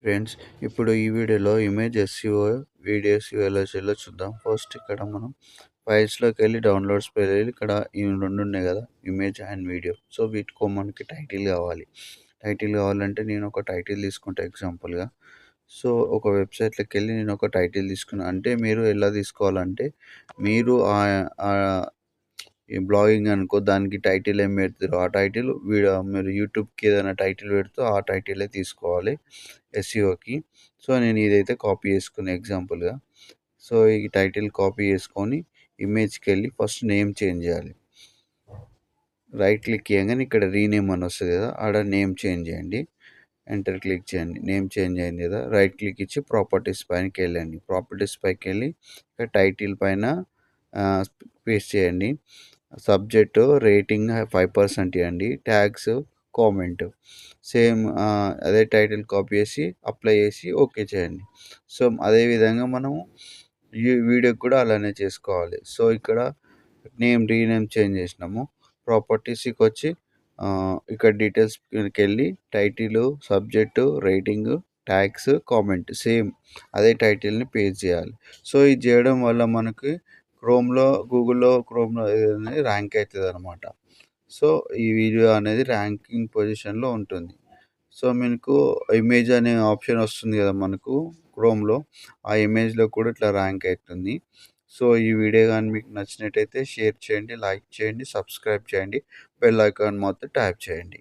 Friends, ఇప్పుడు ఈ వీడియోలో ఇమేజ్ ఎస్‌సిఓ, వీడియో ఎస్‌సిఓ ఎలా చేయాలో చూద్దాం. ఫస్ట్ ఇక్కడ మనం ఫైల్స్‌లోకెళ్ళి డౌన్లోడ్స్‌కి వెళ్ళి ఇక్కడ ఈ 2 ఉన్నాయి కదా, ఇమేజ్ అండ్ వీడియో. సో వీటికో మనకి టైటిల్ కావాలి. టైటిల్ కావాలంటే నేను ఒక టైటిల్ తీసుకుంటా ఎగ్జాంపుల్‌గా. సో ఒక వెబ్‌సైట్‌లోకెళ్ళి నేను ఒక టైటిల్ తీసుకున్నా. అంటే మీరు ఎలా తీసుకోవాలంటే మీరు ఈ బ్లాగింగ్ అనుకో, దానికి టైటిల్ ఏం పెడతారో ఆ టైటిల్ మీరు యూట్యూబ్‌కి ఏదైనా టైటిల్ పెడితే ఆ టైటిలే తీసుకోవాలి ఎస్‌సిఓకి. సో నేను ఇదైతే కాపీ చేసుకున్నా ఎగ్జాంపుల్‌గా. సో ఈ టైటిల్ కాపీ చేసుకొని ఇమేజ్‌కెళ్ళి ఫస్ట్ నేమ్ చేంజ్ చేయాలి. రైట్ క్లిక్ చేయంగానే ఇక్కడ రీనేమ్ అని వస్తుంది కదా, ఆడ నేమ్ చేంజ్ చేయండి. ఎంటర్ క్లిక్ చేయండి. నేమ్ చేంజ్ అయింది కదా, రైట్ క్లిక్ ఇచ్చి ప్రాపర్టీస్ పైనకి వెళ్ళండి. ప్రాపర్టీస్ పైకి వెళ్ళి ఇక్కడ టైటిల్ పైన పేస్ట్ చేయండి. సబ్జెక్టు రేటింగ్ 5% ఇవ్వండి. ట్యాగ్స్ కామెంట్ సేమ్ అదే టైటిల్ కాపీ చేసి అప్లై చేసి ఓకే చేయండి. సో అదేవిధంగా మనము ఈ వీడియోకి కూడా అలానే చేసుకోవాలి. సో ఇక్కడ రీనేమ్ చేంజ్ చేసినాము. ప్రాపర్టీస్కి వచ్చి ఇక్కడ డీటెయిల్స్కి వెళ్ళి title, subject, rating, tags, comment same అదే టైటిల్ని పేస్ట్ చేయాలి. సో ఇది చేయడం వల్ల మనకి గూగుల్లో క్రోమ్లో అనేది ర్యాంక్ అవుతుంది అనమాట. సో ఈ వీడియో అనేది ర్యాంకింగ్ పొజిషన్లో ఉంటుంది. సో మీకు ఇమేజ్ అనే ఆప్షన్ వస్తుంది కదా మనకు క్రోమ్లో, ఆ ఇమేజ్లో కూడా ఇట్లా ర్యాంక్ అవుతుంది. సో ఈ వీడియో కానీ మీకు నచ్చినట్టయితే షేర్ చేయండి, లైక్ చేయండి, సబ్స్క్రైబ్ చేయండి, బెల్ ఐకాన్ మాత్రం ట్యాప్ చేయండి.